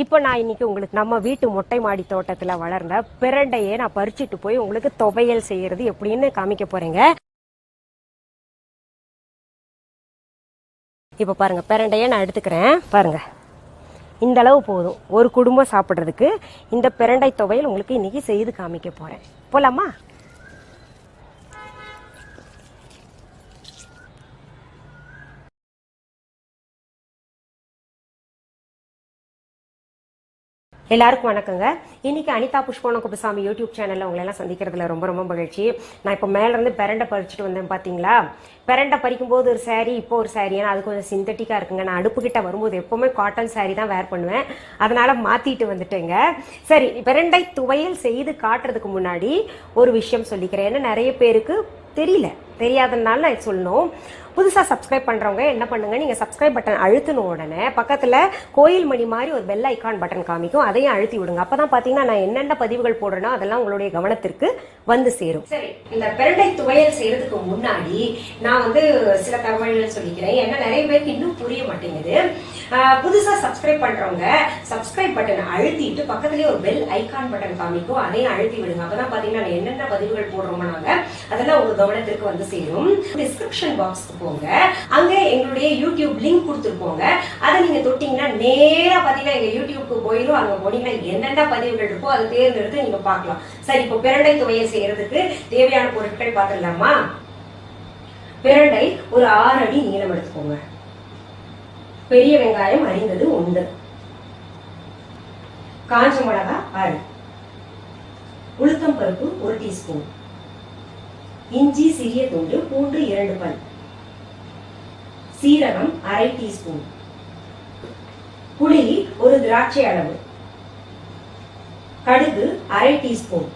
இப்போ நான் இன்னைக்கு உங்களுக்கு நம்ம வீட்டு மொட்டை மாடி தோட்டத்துல வளர்ந்த பிரண்டையை நான் பறிச்சுட்டு போய் உங்களுக்கு துவையல் செய்யறது எப்படின்னு காமிக்க போறேங்க. இப்போ பாருங்க, பிரண்டையை நான் எடுத்துக்கிறேன். பாருங்க, இந்த அளவு போதும் ஒரு குடும்பம் சாப்பிட்றதுக்கு. இந்த பிரண்டை துவையல் உங்களுக்கு இன்னைக்கு செய்து காமிக்க போறேன். போலாமா? எல்லாருக்கும் வணக்கங்க. இன்னைக்கு அனிதா புஷ்பவனம் குப்புசாமி யூடியூப் சேனல்ல உங்களை எல்லாம் சந்திக்கிறதுல ரொம்ப ரொம்ப மகிழ்ச்சி. நான் இப்போ மேல இருந்து பிரண்டை பறிச்சுட்டு வந்தேன். பாத்தீங்களா, பிரண்டை பறிக்கும் போது ஒரு சாரி, இப்போ ஒரு சாரி. ஏன்னா அது கொஞ்சம் சிந்தட்டிக்கா இருக்குங்க. நான் அடுப்பு கிட்ட வரும்போது எப்பவுமே காட்டன் சாரி தான் வேர் பண்ணுவேன், அதனால மாத்திட்டு வந்துட்டேங்க. சரி, பிரண்டை துவையல் செய்து காட்டுறதுக்கு முன்னாடி ஒரு விஷயம் சொல்லிக்கிறேன். ஏன்னா நிறைய பேருக்கு தெரியாதனால நான் சொல்லணும். புதுசாக சப்ஸ்கிரைப் பண்ணுறவங்க என்ன பண்ணுங்க, நீங்கள் சப்ஸ்கிரைப் பட்டன் அழுத்தின உடனே பக்கத்தில் கோயில் மணி மாதிரி ஒரு பெல் ஐக்கான் பட்டன் காமிக்கும், அதையும் அழுத்தி விடுங்க. அப்பதான் பார்த்தீங்கன்னா நான் என்னென்ன பதிவுகள் போடுறேனோ அதெல்லாம் உங்களுடைய கவனத்திற்கு வந்து சேரும். சரி, இந்த பிரண்டை துவையல் செய்யறதுக்கு முன்னாடி நான் சில தகவல்கள் சொல்லிக்கிறேன். ஏன்னா நிறைய பேருக்கு இன்னும் புரிய மாட்டேங்குது. புதுசா சப்ஸ்கிரைப் பண்றவங்க சப்ஸ்கிரைப் பட்டன் அழுத்திட்டு பக்கத்துலேயே ஒரு பெல் ஐக்கான் பட்டன் காமிக்கும், அதையும் அழுத்தி விடுங்க. அப்பதான் பாத்தீங்கன்னா என்னென்ன பதிவுகள் போடுறோமோ நாங்க அதெல்லாம் உங்க கவனத்திற்கு வந்து சேரும். டிஸ்கிரிப்ஷன் பாக்ஸ்க்கு போங்க, அங்க எங்களுடைய யூடியூப் லிங்க் கொடுத்துருப்போங்க. அதை நீங்க தொட்டீங்கன்னா நேரா பாத்தீங்கன்னா எங்க யூடியூப்க்கு போயிடும். அங்க போனீங்கன்னா என்னென்ன பதிவுகள் இருக்கோ அதை தேர்ந்தெடுத்து நீங்க பார்க்கலாம். சரி, இப்போ பிரண்டை துவையல் செய்யறதுக்கு தேவையான பொருட்கள் பார்த்துடலாமா? பிரண்டை ஒரு 6 அடி நீளம் எடுத்துக்கோங்க. பெரிய வெங்காயம் அரிந்தது 1, காஞ்ச மிளகா 6, உளுத்தம் பருப்பு 1 டீஸ்பூன், இஞ்சி சிறிய துண்டு, பூண்டு 2 பல், சீரகம் 1/2 டீஸ்பூன், புளி ஒரு திராட்சை அளவு, கடுகு 1/2 டீஸ்பூன்,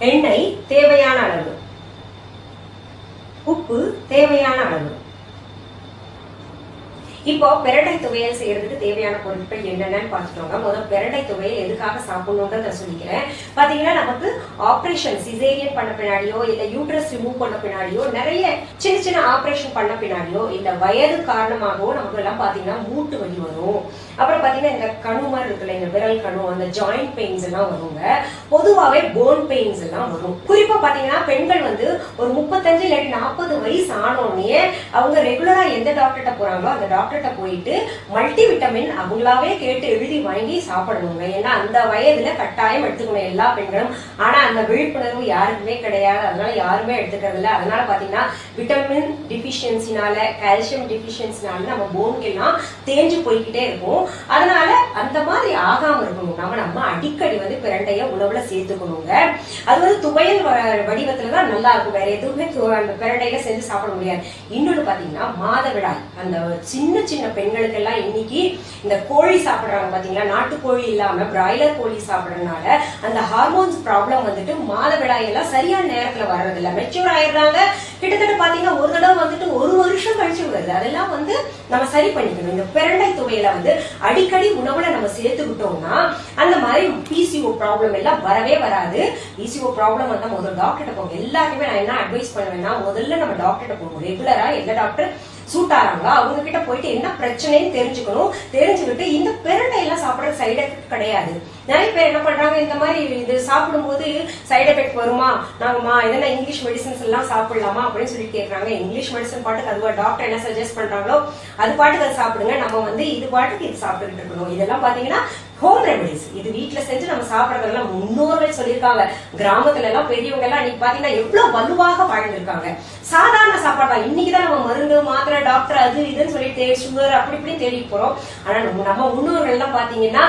எண்ணெய் தேவையான அளவு, உப்பு தேவையான அளவு. இப்போ பிரண்டை துவையல் செய்யறதுக்கு தேவையான பொருட்கள் என்னென்னு பார்த்துட்டோங்க. முதல் பிரண்டை துவையல் எதுக்காக சாப்பிடணும்ன்றத சொல்லிக்கிறேன். பாத்தீங்கன்னா நமக்கு ஆபரேஷன் சிசேரியன் பண்ண பின்னாடியோ இல்ல யூட்ரஸ் ரிமூவ் பண்ண பின்னாடியோ நிறைய சின்ன சின்ன ஆபரேஷன் பண்ண பின்னாடியோ இல்ல வயது காரணமாகவோ நமக்கு எல்லாம் பாத்தீங்கன்னா மூட்டு வலி வரும். அப்புறம் பாத்தீங்கன்னா இந்த கணு மாதிரி இருக்குல்ல, இந்த விரல் கணு, அந்த ஜாயிண்ட் பெயின்ஸ் எல்லாம் வருங்க. பொதுவாவே போன் பெயின்ஸ் எல்லாம் வரும். குறிப்பா பாத்தீங்கன்னா பெண்கள் ஒரு 35 இல்லாட்டி 40 வயசு ஆனோடனே அவங்க ரெகுலரா எந்த டாக்டர்கிட்ட போறாங்களோ அந்த டாக்டர் போயிட்டு மல்டி விட்டமின் அவங்களாவே கேட்டு எழுதி வாங்கி சாப்பிடணுங்க. ஏன்னா அந்த வயதுல கட்டாயம் எடுத்துக்கணும் எல்லா பெண்களும். ஆனா அந்த விழிப்புணர்வு யாருக்குமே கிடையாது, அதனால யாருமே எடுத்துக்கிறது இல்லை. அதனால பாத்தீங்கன்னா விட்டமின் டிபிஷியன்சினால, கால்சியம் டிபிஷியன்சினால நம்ம போனுக்கு எல்லாம் தேஞ்சு போய்கிட்டே இருக்கும். அதனால அந்த மாதிரி ஆகாம இருக்கணும். நம்ம அடிக்கடி பிரண்டைய உணவுல சேர்த்துக்கணுங்க. அது துவையல் வடிவத்துலதான் நல்லா இருக்கும். வேற எதுவுமே அந்த பிரண்டையில செஞ்சு சாப்பிட முடியாது. இன்னொன்னு பாத்தீங்கன்னா மாதவிடாய் அந்த சின்ன சின்ன பெண்களுக்கு எல்லாம் இன்னைக்கு இந்த கோழி சாப்பிடுறாங்க பாத்தீங்களா, நாட்டுக்கோழி இல்லாம பிராய்லர் கோழி சாப்பிடறதுனால அந்த ஹார்மோன்ஸ் ப்ராப்ளம் மாதவிடாய் எல்லாம் சரியான நேரத்துல வர்றது இல்ல, மெச்சூர் ஆயிடுறாங்க. கிட்டத்தட்ட பாத்தீங்கன்னா ஒரு தடவை 1 வருஷம் கழிச்சு வருது. அதெல்லாம் நம்ம சரி பண்ணிக்கணும். இந்த பிரண்டை துவையில அடிக்கடி உணவுல நம்ம சேர்த்துக்கிட்டோம்னா அந்த மாதிரி பிசிஓ ப்ராப்ளம் எல்லாம் வரவே வராது. பிசிஓ ப்ராப்ளம் வந்தா முதல்ல டாக்டர்கிட்ட போங்க. எல்லாருக்குமே நான் என்ன அட்வைஸ் பண்ணுவேன்னா, முதல்ல நம்ம டாக்டர்கிட்ட போகணும். ரெகுலரா எந்த டாக்டர் சூட் ஆறாங்களோ அவங்க கிட்ட போயிட்டு என்ன பிரச்சனைன்னு தெரிஞ்சுக்கணும். தெரிஞ்சுக்கிட்டு இந்த பிரண்டை எல்லாம் சாப்பிடுற சைடு எஃபெக்ட் கிடையாது. நிறைய பேர் என்ன பண்றாங்க, இந்த மாதிரி இது சாப்பிடும் போது சைடு எஃபெக்ட் வருமா, நாங்கம்மா இதென்ன இங்கிலீஷ் மெடிசன்ஸ் எல்லாம் சாப்பிடலாமா அப்படின்னு சொல்லி கேட்கறாங்க. இங்கிலீஷ் மெடிசன் பாட்டுக்கு அதுவா டாக்டர் என்ன சஜஸ்ட் பண்றாங்களோ அது பாட்டுக்கு அதை சாப்பிடுங்க. நம்ம இது பாட்டுக்கு இது சாப்பிட்டுக்கிட்டு இருக்கணும். இதெல்லாம் பாத்தீங்கன்னா ஹோம் ரெமடிஸ். இது வீட்டுல செஞ்சு நம்ம சாப்பிடறதெல்லாம் முன்னோர்கள் சொல்லியிருக்காங்க. கிராமத்துல எல்லாம் பெரியவங்க எல்லாம் நீங்க பாத்தீங்கன்னா எவ்வளவு வலுவாக வாழ்ந்திருக்காங்க. சாதாரண சாப்பாடு இன்னைக்குதான் நம்ம மருந்து மாத்திரை டாக்டர் அது இதுன்னு சொல்லி சுகர் அப்படி இப்படி தேடி போறோம். ஆனா நம்ம முன்னோர்கள் எல்லாம் பாத்தீங்கன்னா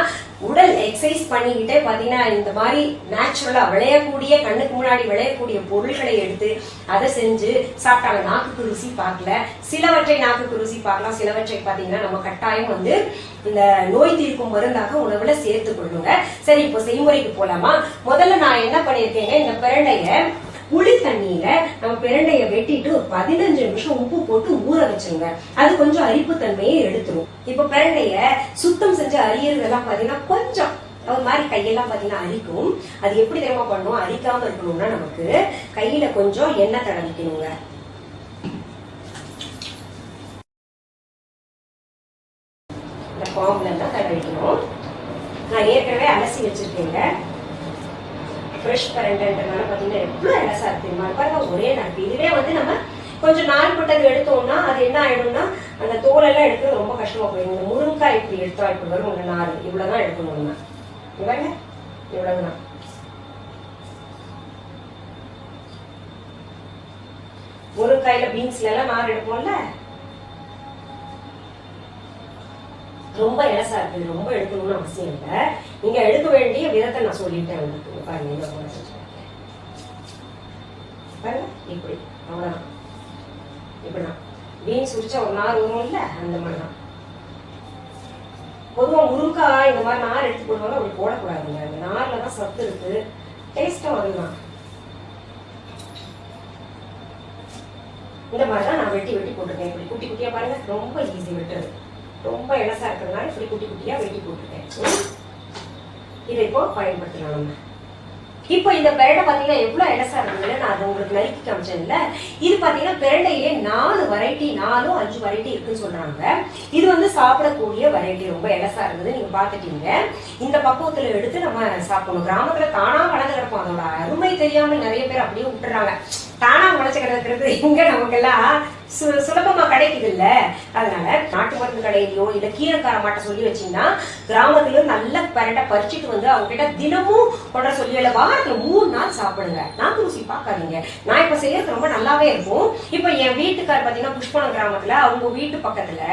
உடல் எக்ஸசைஸ் பண்ணிக்கிட்டே பாத்தீங்கன்னா இந்த மாதிரி நேச்சுரலா விளையக்கூடிய கண்ணுக்கு முன்னாடி விளையக்கூடிய பொருட்களை எடுத்து அதை செஞ்சு சாப்பிட்டாங்க. நாக்குக்கு ருசி பார்க்கல, சிலவற்றை நாக்குக்கு ருசி பார்க்கலாம், சிலவற்றை பாத்தீங்கன்னா நம்ம கட்டாயம் இந்த நோய் தீர்க்கும் மருந்தாக உணவுல சேர்த்து கொள்ளுங்க. சரி, இப்போ செய்முறைக்கு போலாமா? முதல்ல நான் என்ன பண்ணிருக்கேங்க, இந்த பிரண்டைய புளி தண்ணியில நம்ம பிரண்டைய வெட்டிட்டு ஒரு 15 நிமிஷம் உப்பு போட்டு ஊற வச்சுருங்க. அது கொஞ்சம் அரிப்பு தன்மையை எடுத்துரும். இப்ப பிரண்டைய சுத்தம் செஞ்சு அரியறதெல்லாம் பாத்தீங்கன்னா கொஞ்சம் ஒரு மாதிரி கையெல்லாம் பாத்தீங்கன்னா அரிக்கும். அது எப்படி தெரியுமா பண்ணும், அரிக்காம இருக்கணும்னா நமக்கு கையில கொஞ்சம் எண்ணெய் தடவிக்கணுங்க. பாம்புல தான் தடவிக்கணும். நான் ஏற்கனவே அலசி வச்சிருக்கேங்க. ஃப்ரெஷ் பரண்டன்றனால பார்த்தீங்கன்னா எவ்வளோ எலசா இருக்குமா பாருங்க, ஒரே நாள். இதுவே வந்து நம்ம கொஞ்சம் நாள் பட்டது எடுத்தோம்னா அது என்ன ஆயிடும்னா அந்த தோலெல்லாம் எடுக்கிறது ரொம்ப கஷ்டமா போயிடும். இந்த முருங்காய் இப்படி எடுத்தா இப்படி வரும் உங்க நார், இவ்வளவுதான் எடுக்கணும்னா இவங்க இவ்வளவுதான். முருங்காயில பீன்ஸ்ல எல்லாம் நார் எடுப்போம்ல, ரொம்ப இலசா இருக்கு, ரொம்ப எடுக்கணும்னு அவசியம் இல்லை. நீங்க எடுக்க வேண்டிய விதத்தை நான் சொல்லிட்டேன் உங்களுக்கு. பாருங்க பாருங்க இப்படி, அவ்வளவுதான். இப்படிதான் பீன்ஸ் உரிச்சா ஒரு நார் வரும் இல்ல, அந்த மாதிரிதான். பொதுவா முருங்காய் இந்த மாதிரி நார் எடுத்து போடுவாங்க, அப்படி போடக்கூடாதுங்க. அந்த நார்ல தான் சத்து இருக்கு, டேஸ்டும் அதுதான். இந்த மாதிரிதான் நான் வெட்டி வெட்டி போட்டிருக்கேன். இப்படி குட்டி குட்டியா பாருங்க, ரொம்ப ஈஸி வெட்டுறது. ரொம்ப இலசா இருக்கிறதுனால இப்படி குட்டி குட்டியா வெட்டி போட்டுருக்கேன். இதை இப்போ பயன்படுத்தலாம் நம்ம. இப்போ இந்த பிரண்டை பாத்தீங்கன்னா எவ்வளவு இலசா இருந்ததுல நான் அதை உங்களுக்கு நறுக்கி காமிச்சேன்ல. இது பாத்தீங்கன்னா பிரண்டையிலே 4 வெரைட்டி, 4-5 வெரைட்டி இருக்குன்னு சொல்றாங்க. இது வந்து சாப்பிடக்கூடிய வெரைட்டி, ரொம்ப இலசா இருந்தது. நீங்க பாத்துட்டீங்க. இந்த பக்குவத்துல எடுத்து நம்ம சாப்பிடணும். கிராமத்துல தானா வளர்ந்து கிடப்போம், அதோட அருமை தெரியாமல் நிறைய பேர் அப்படியே விட்டுறாங்க. தானா முளைச்சு கிடக்கிறது இங்க நமக்கெல்லாம் சுலபமா கிடைக்குது இல்ல. அதனால நாட்டு மருந்து கடையிலயோ இல்ல கீரைக்கார மாட்ட சொல்லி வச்சீங்கன்னா கிராமத்துல நல்ல பிரண்டை பறிச்சுட்டு வந்து அவங்க கிட்ட தினமும் கொண்ட சொல்லி இல்ல வாரத்துல 3 நாள் சாப்பிடுங்க. நாக்கு ருசி பார்க்காதீங்க. நான் இப்ப செய்யறது ரொம்ப நல்லாவே இருக்கும். இப்ப என் வீட்டுக்கார் பாத்தீங்கன்னா புஷ்பனம் கிராமத்துல அவங்க வீட்டு பக்கத்துல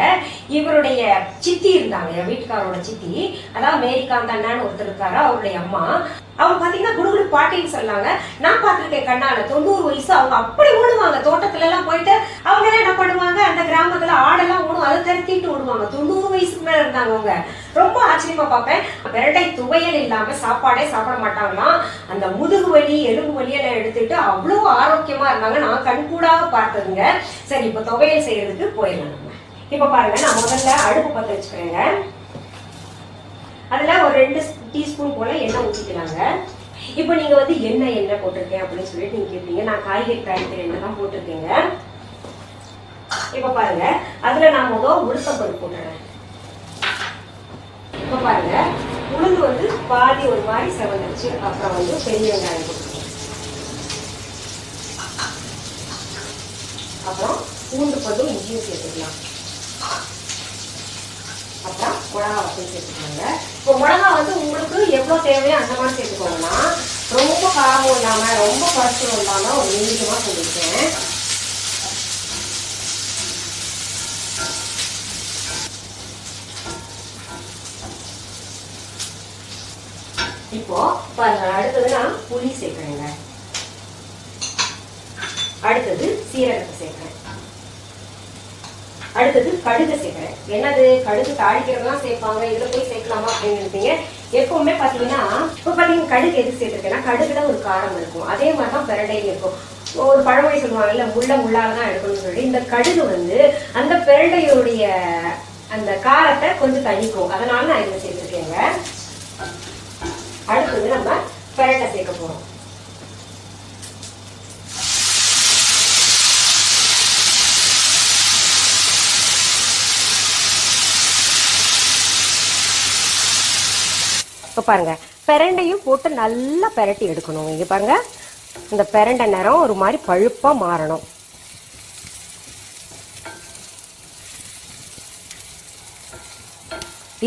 இவருடைய சித்தி இருந்தாங்க. என் வீட்டுக்காரோட சித்தி, அதாவது மேரிகாந்த் அண்ணான்னு ஒருத்தர் இருக்காரு, அவருடைய அம்மா. அவங்க பாத்தீங்கன்னா குடுகுடு பாட்டின்னு சொல்லாங்க. நான் பாத்துருக்கேன் கண்ணால. 90 வயசு அவங்க அப்படி ஓடுவாங்க. தோட்டத்துல எல்லாம் போயிட்டு அவங்க என்ன பண்ணுவாங்க, அந்த கிராமத்துல ஆடெல்லாம் ஓடும், அதை திரட்டிட்டு ஓடுவாங்க. 90 வயசுக்கு மேல இருந்தாங்க அவங்க. ரொம்ப ஆச்சரியமா பார்ப்பேன். பிரண்டை துவையல் இல்லாம சாப்பாடே சாப்பிட மாட்டாங்களாம். அந்த முதுகு வலி எலும்பு வலியெல்லாம் எடுத்துட்டு அவ்வளவு ஆரோக்கியமா இருந்தாங்க. நான் கண்கூடாக பார்த்ததுங்க. சரி, இப்ப துவையல் செய்யறதுக்கு போயிடலாம் நம்ம. இப்ப பாருங்க, நான் முதல்ல அடுப்பு பத்த வச்சுக்கிறேங்க. அதுல ஒரு 2 டீஸ்பூன் போல எண்ணெய் ஊற்றிக்கலாங்க. இப்போ நீங்க வந்து எண்ணெய் போட்டிருக்கேன் அப்படின்னு சொல்லிட்டு நீங்க கேட்பீங்க. நான் காய்கறி தாளிக்கிற எண்ணெய் தான் போட்டிருக்கேங்க. இப்ப பாருங்க, அதுல நான் உளுத்தம் பருப்பு போட்டுறேன். இப்ப பாருங்க, உளுந்து வந்து பாதி ஒரு மாதிரி செவந்துருச்சு. அப்புறம் வந்து பெரிய வெங்காயம் போட்டுருக்கேன். அப்புறம் பூண்டு பல்லும் இஞ்சியும் சேர்த்துக்கலாம். அப்புறம் மிளகா வத்தல் சேர்த்துக்கோங்க. இப்போ மிளகா வந்து உங்களுக்கு எவ்வளவு தேவையோ அந்த மாதிரி சேர்த்துக்கோங்கன்னா, ரொம்ப காரம் இல்லாம ரொம்ப பருப்பு இல்லாம ஒரு மீடியமா சொல்லிருக்கேன். இப்போ பாருங்க, அடுத்தது நான் புளி சேர்க்கிறேங்க. அடுத்தது சீரகத்தை சேர்க்கிறேன். அடுத்தது கடுகு சேர்க்கிறேன். என்னது கடுகு தாளிக்கிறதுலாம் சேர்ப்பாங்க, இதுல போய் சேர்க்கலாமா அப்படின்னு நினைப்பீங்க. எப்பவுமே பாத்தீங்கன்னா இப்ப பாத்தீங்கன்னா கடுகு எதுக்கு சேர்த்திருக்கேன்னா, கடுகுல ஒரு காரம் இருக்கும். அதே மாதிரிதான் பிரண்டையும் இருக்கும். ஒரு பழமொழி சொல்லுவாங்கல்ல, முள்ளாலதான் எடுக்கணும்னு சொல்லி. இந்த கடுகு வந்து அந்த பிரண்டையுடைய அந்த காரத்தை கொஞ்சம் தணிக்கும். அதனால நான் இதை சேர்த்திருக்கேங்க. அடுத்தது நம்ம பிரண்டை சேர்க்க போறோம். இப்ப பாருங்க, பிரண்டையும் போட்டு நல்லா பிரட்டி எடுக்கணும். இங்க பாருங்க, இந்த பிரண்டை நிறம் ஒரு மாதிரி பழுப்பா மாறணும்.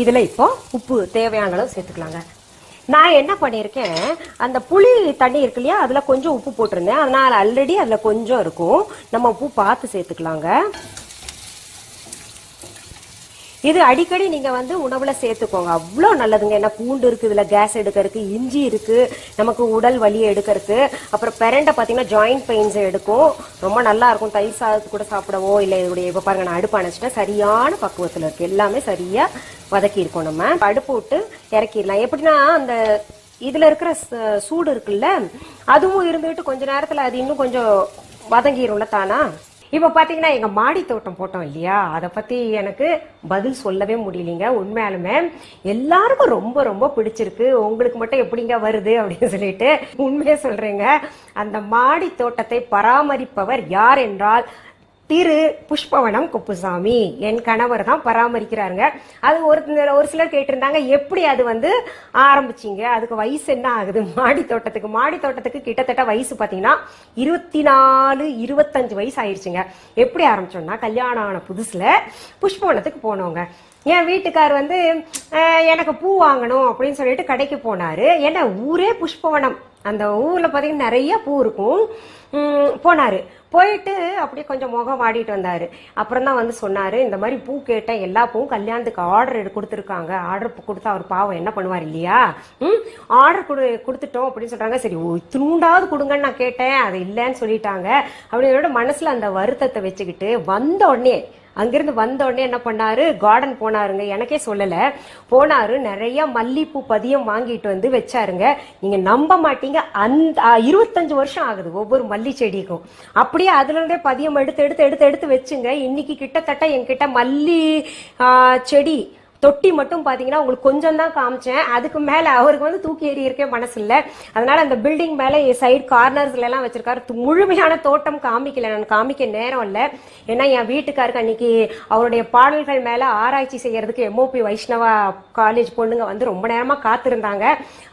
இதுல இப்போ உப்பு தேவையான அளவு சேர்த்துக்கலாங்க. நான் என்ன பண்ணிருக்கேன், அந்த புளி தண்ணி இருக்கு இல்லையா, அதுல கொஞ்சம் உப்பு போட்டிருந்தேன். அதனால ஆல்ரெடி அதுல கொஞ்சம் இருக்கும், நம்ம உப்பு பார்த்து சேர்த்துக்கலாங்க. இது அடிக்கடி நீங்க வந்து உணவுல சேர்த்துக்கோங்க, அவ்வளோ நல்லதுங்க. ஏன்னா பூண்டு இருக்கு, இதுல கேஸ் எடுக்கிறதுக்கு, இஞ்சி இருக்கு, நமக்கு உடல் வலியை எடுக்கிறதுக்கு. அப்புறம் பிரண்டை பாத்தீங்கன்னா ஜாயிண்ட் பெயின்ஸ் எடுக்கும், ரொம்ப நல்லா இருக்கும். தயிர் சாதத்து கூட சாப்பிடவோ இல்லை இதோடைய. இப்ப பாருங்க, நான் அடுப்பு அணைச்சிட்டேன். சரியான பக்குவத்துல இருக்கு, எல்லாமே சரியா வதக்கி இருக்கோம். நம்ம அடுப்பு விட்டு இறக்கிடலாம். எப்படின்னா அந்த இதுல இருக்கிற சூடு இருக்குல்ல, அதுவும் இருந்துட்டு கொஞ்ச நேரத்துல அது இன்னும் கொஞ்சம் வதங்கிடும்ல தானா. இப்ப பாத்தீங்கன்னா எங்க மாடி தோட்டம் போட்டோம் இல்லையா, அதை பத்தி எனக்கு பதில் சொல்லவே முடியலீங்க. உண்மையாலுமே எல்லாருக்கும் ரொம்ப ரொம்ப பிடிச்சிருக்கு. உங்களுக்கு மட்டும் எப்படிங்க வருது அப்படின்னு சொல்லிட்டு உண்மையா சொல்றேங்க. அந்த மாடி தோட்டத்தை பராமரிப்பவர் யார் என்றால் திரு புஷ்பவனம் குப்புசாமி என் கணவர் தான் பராமரிக்கிறாருங்க. அது ஒரு சிலர் கேட்டிருந்தாங்க, எப்படி அது ஆரம்பிச்சீங்க, அதுக்கு வயசு என்ன ஆகுது? மாடி தோட்டத்துக்கு கிட்டத்தட்ட வயசு பாத்தீங்கன்னா 24-25 வயசு ஆயிடுச்சுங்க. எப்படி ஆரம்பிச்சோம்னா, கல்யாணம் ஆன புதுசுல புஷ்பவனத்துக்கு போனோங்க. என் வீட்டுக்கார் எனக்கு பூ வாங்கணும் அப்படின்னு சொல்லிட்டு கடைக்கு போனாரு. ஏன்னா ஊரே புஷ்பவனம், அந்த ஊர்ல பாத்தீங்கன்னா நிறைய பூ இருக்கும். போனாரு, போயிட்டு அப்படியே கொஞ்சம் முகம் வாடிட்டு வந்தாரு. அப்புறம் தான் சொன்னாரு, இந்த மாதிரி பூ கேட்டேன், எல்லா பூவும் கல்யாணத்துக்கு ஆர்டர் கொடுத்துருக்காங்க. ஆர்டர் கொடுத்தா அவர் பாவம் என்ன பண்ணுவார் இல்லையா, ஆர்டர் கொடுத்துட்டோம் அப்படின்னு சொல்றாங்க. சரி இத்தினூண்டாவது கொடுங்கன்னு நான் கேட்டேன், அது இல்லைன்னு சொல்லிட்டாங்க அப்படின்னு மனசுல அந்த வருத்தத்தை வச்சுக்கிட்டு அங்கிருந்து வந்த உடனே என்ன பண்ணாரு, கார்டன் போனாருங்க. எனக்கே சொல்லல, போனாரு. நிறைய மல்லிப்பூ பதியம் வாங்கிட்டு வச்சாருங்க. நீங்க நம்ப மாட்டீங்க, அந்த 25 வருஷம் ஆகுது ஒவ்வொரு மல்லி செடிக்கும். அப்படியே அதுல இருந்தே பதியம் எடுத்து வச்சுங்க. இன்னைக்கு கிட்டத்தட்ட என்கிட்ட மல்லி செடி தொட்டி மட்டும் பாத்தீங்கன்னா உங்களுக்கு கொஞ்சம் தான் காமிச்சேன். அதுக்கு மேல அவருக்கு தூக்கி எறி இருக்கே மனசு இல்ல. அதனால அந்த பில்டிங் மேல சைடு கார்னர்ஸ்ல எல்லாம் வச்சிருக்காரு. முழுமையான தோட்டம் காமிக்கல, நான் காமிக்க நேரம் இல்ல. ஏன்னா என் வீட்டுக்காருக்கு அன்னைக்கு அவருடைய பாடல்கள் மேல ஆராய்ச்சி செய்யறதுக்கு MOP வைஷ்ணவா காலேஜ் பொண்ணுங்க ரொம்ப நேரமா காத்திருந்தாங்க.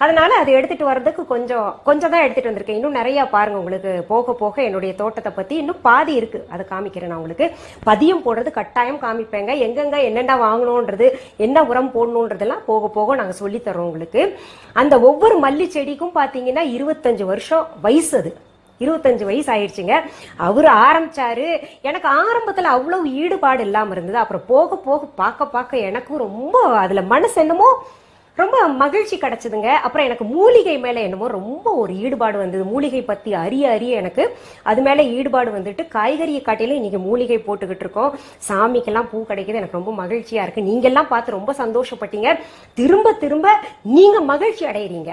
அதனால அதை எடுத்துட்டு வர்றதுக்கு கொஞ்சம் தான் எடுத்துட்டு வந்திருக்கேன். இன்னும் நிறைய பாருங்க, உங்களுக்கு போக போக என்னுடைய தோட்டத்தை பத்தி இன்னும் பாதி இருக்கு, அதை காமிக்கிறேன். நான் உங்களுக்கு பதியம் போடுறது கட்டாயம் காமிப்பேங்க. எங்கெங்க என்னென்ன வாங்கணும்ன்றது, என்ன உரம் போடணும்ன்றதெல்லாம் போக போக நாங்க சொல்லி தரோம் உங்களுக்கு. அந்த ஒவ்வொரு மல்லி செடிக்கும் பாத்தீங்கன்னா 25 வருஷம் வயசு. அது 25 வயசு ஆயிடுச்சுங்க. அவரு ஆரம்பிச்சாரு. எனக்கு ஆரம்பத்துல அவ்வளவு ஈடுபாடு இல்லாம இருந்தது. அப்புறம் போக போக பார்க்க எனக்கும் ரொம்ப அதுல மனசு என்னமோ ரொம்ப மகிழ்ச்சி கிடைச்சதுங்க. அப்புறம் எனக்கு மூலிகை மேல என்னமோ ரொம்ப ஒரு ஈடுபாடு வந்தது. மூலிகை பத்தி அறிய எனக்கு அது மேல ஈடுபாடு வந்துட்டு, காய்கறியை காட்டிலும் இன்னைக்கு மூலிகை போட்டுக்கிட்டு இருக்கோம். சாமிக்கெல்லாம் பூ கிடைக்குது, எனக்கு ரொம்ப மகிழ்ச்சியா இருக்கு. நீங்க எல்லாம் பார்த்து ரொம்ப சந்தோஷப்பட்டீங்க. திரும்ப நீங்க மகிழ்ச்சி அடைகிறீங்க.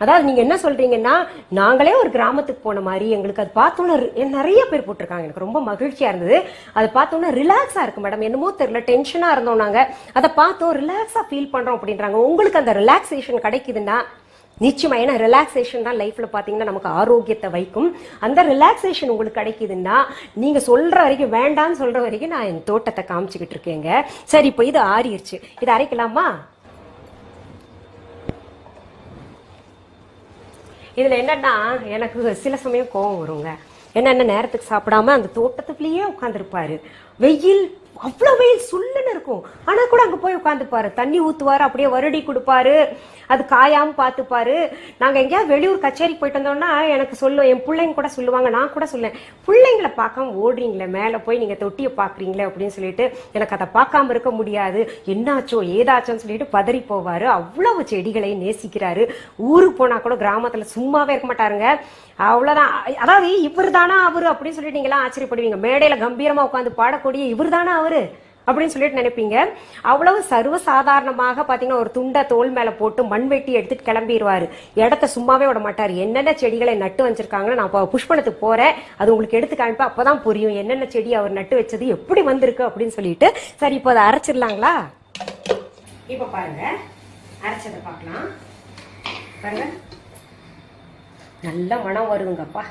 அதாவது நீங்க என்ன சொல்றீங்கன்னா, நாங்களே ஒரு கிராமத்துக்கு போன மாதிரி எங்களுக்கு அது பார்த்தோன்னா நிறைய பேர் போட்டிருக்காங்க. எனக்கு ரொம்ப மகிழ்ச்சியா இருந்தது. அதை பார்த்தோன்னா ரிலாக்ஸா இருக்கு மேடம், என்னமோ தெரியல, டென்ஷனா இருந்தோம் நாங்க, அதை பார்த்தோம் ரிலாக்ஸா ஃபீல் பண்றோம் அப்படின்றாங்க. உங்களுக்கு அந்த ரிலாக்ஸேஷன் கிடைக்குதுன்னா நிச்சயமா, ஏன்னா ரிலாக்ஸேஷன் தான் லைஃப்ல பாத்தீங்கன்னா நமக்கு ஆரோக்கியத்தை வைக்கும். அந்த ரிலாக்ஸேஷன் உங்களுக்கு கிடைக்குதுன்னா நீங்க சொல்ற வரைக்கும், வேண்டான்னு சொல்ற வரைக்கும் நான் என் தோட்டத்தை காமிச்சுக்கிட்டு இருக்கேங்க. சரி, இப்போ இது ஆறிடுச்சு, இது அரைக்கலாமா? இதுல என்னன்னா, எனக்கு சில சமயம் கோவம் வருங்க. என்னென்ன நேரத்துக்கு சாப்பிடாம அந்த தோட்டத்துக்குள்ளேயே உட்காந்துருப்பாரு. வெயில், அவ்வளவு வெயில் சுல்லுன்னு இருக்கும். ஆனா கூட அங்க போய் உட்காந்துப்பாரு, தண்ணி ஊத்துவாரு, அப்படியே வருடி கொடுப்பாரு, அது காயாம பாத்துப்பாரு. நாங்க எங்கேயாவது வெளியூர் கச்சேரிக்கு போயிட்டு வந்தோம்னா எனக்கு சொல்லுவோம், என் பிள்ளைங்க கூட சொல்லுவாங்க, நான் கூட சொல்லுவேன், பிள்ளைங்களை பார்க்காம ஓடுறீங்களே, மேல போய் நீங்க தொட்டியை பாக்குறீங்களே அப்படின்னு சொல்லிட்டு. எனக்கு அதை பார்க்காம இருக்க முடியாது, என்னாச்சோ ஏதாச்சோன்னு சொல்லிட்டு பதறி போவாரு. அவ்வளவு செடிகளை நேசிக்கிறாரு. ஊருக்கு போனா கூட கிராமத்துல சும்மாவே இருக்க மாட்டாருங்க. அவ்வளவுதான். அதாவது இவர் தானா அவரு அப்படின்னு சொல்லிட்டு நீங்க எல்லாம் ஆச்சரியப்படுவீங்க. மேடையில கம்பீரமா உட்காந்து பாடக்கூடிய இவர் தானா அவரு அப்படின்னு சொல்லிட்டு நினைப்பீங்க. அவ்வளவு சர்வசாதாரணமாக பாத்தீங்கன்னா ஒரு துண்டை தோல் மேல போட்டு மண் வெட்டி எடுத்துட்டு கிளம்பிடுவாரு. இடத்த சும்மாவே விட மாட்டாரு. என்னென்ன செடிகளை நட்டு வச்சிருக்காங்கன்னு நான் புஷ்பவனத்துக்கு போறேன், அது உங்களுக்கு எடுத்து காமிப்பேன், அப்பதான் புரியும் என்னென்ன செடி அவர் நட்டு வச்சது எப்படி வந்திருக்கு அப்படின்னு சொல்லிட்டு. சரி, இப்போ அதை அரைச்சிடலாங்களா? இப்ப பாருங்க, அரைச்சதை பார்க்கலாம். பாருங்க, நல்ல மனம் வருதுங்கப்பா.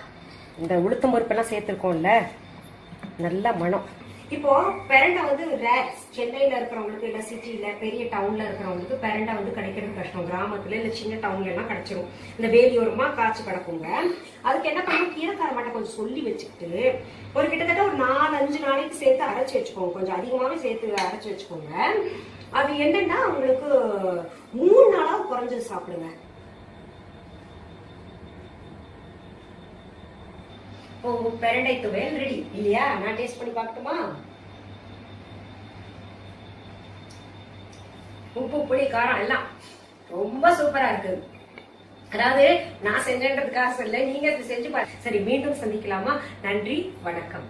இந்த உளுத்தம் பருப்பெல்லாம் சேர்த்துருக்கோம்ல, நல்ல மனம். இப்போ பெரண்டை சென்னையில இருக்கிறவங்களுக்கு, இல்ல சிட்டில பெரிய டவுன்ல இருக்கிறவங்களுக்கு பெரண்டை கிடைக்கிறது கஷ்டம். கிராமத்துல இல்ல சின்ன டவுன்ல எல்லாம் கிடைச்சிரும். இந்த வேலியோரமா காய்ச்சி கிடக்குங்க. அதுக்கு என்ன பண்ணும், கீரைக்கார மாட்டை கொஞ்சம் சொல்லி வச்சுக்கிட்டு ஒரு கிட்டத்தட்ட ஒரு 4-5 நாளைக்கு சேர்த்து அரைச்சு வச்சுக்கோங்க. கொஞ்சம் அதிகமாவே சேர்த்து அரைச்சு வச்சுக்கோங்க. அது என்னன்னா உங்களுக்கு 3 நாளாவது குறைஞ்சது சாப்பிடுங்க. பெரண்டை துவையல் ரெடி இல்லையா? நான் டேஸ்ட் பண்ணி பார்க்கட்டுமா? உப்பு, புளி, காரம் எல்லாம் ரொம்ப சூப்பரா இருக்கு. அதாவது நான் செஞ்சேன்றதுக்காக சொல்ல, நீங்க செஞ்சு பாருங்க. சரி, மீண்டும் சந்திக்கலாமா? நன்றி, வணக்கம்.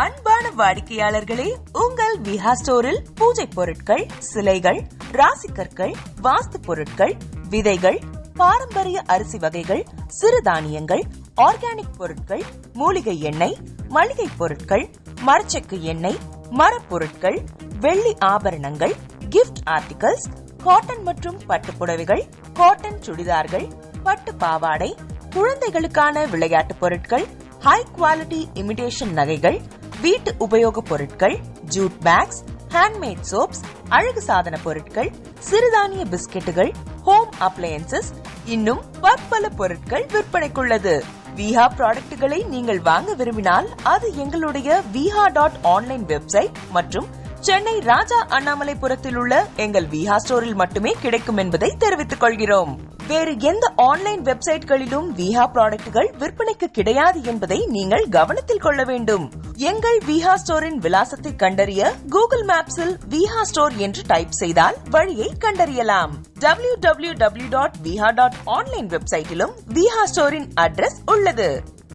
அன்பான வாடிக்கையாளர்களே, உங்கள் விஹா ஸ்டோரில் பூஜை பொருட்கள், சிலைகள், ராசிக்கற்கள், வாஸ்து பொருட்கள், விதைகள், பாரம்பரிய அரிசி வகைகள், சிறுதானியங்கள், ஆர்கானிக் பொருட்கள், மூலிகை எண்ணெய், மளிகை பொருட்கள், மரச்செக்கு எண்ணெய், மரப்பொருட்கள், வெள்ளி ஆபரணங்கள், கிஃப்ட் ஆர்டிகல்ஸ், காட்டன் மற்றும் பட்டு புடவைகள், காட்டன் சுடிதார்கள், பட்டு பாவாடை, குழந்தைகளுக்கான விளையாட்டு பொருட்கள், ஹை குவாலிட்டி இமிடேஷன் நகைகள், வீட்டு உபயோகப் பொருட்கள், ஜூட் பேக்ஸ், ஹேண்ட்மேட் சோப்ஸ், அழகு சாதன பொருட்கள், சிறுதானிய பிஸ்கெட்டுகள், ஹோம் அப்ளையன்சஸ், இன்னும் பற்பல பொருட்கள் விற்பனைக்குள்ளது. விஹா ப்ராடக்ட்களை நீங்கள் வாங்க விரும்பினால் அது எங்களுடைய viha.online வெப்சைட் மற்றும் சென்னை ராஜா அண்ணாமலைபுரத்தில் உள்ள எங்கள் விஹா ஸ்டோரில் மட்டுமே கிடைக்கும் என்பதை தெரிவித்துக் கொள்கிறோம். வேறு எந்த ஆன்லைன் வெப்சைட்களிலும் விஹா ப்ராடக்ட்கள் விற்பனைக்கு கிடையாது என்பதை நீங்கள் கவனத்தில் கொள்ள வேண்டும். எங்கள் விஹா ஸ்டோரின் விலாசத்தை கண்டறிய கூகுள் மேப்ஸில் விஹா ஸ்டோர் என்று டைப் செய்தால் வழியை கண்டறியலாம். www.viha.online வெப்சைட்டிலும் விஹா ஸ்டோரின் அட்ரஸ் உள்ளது.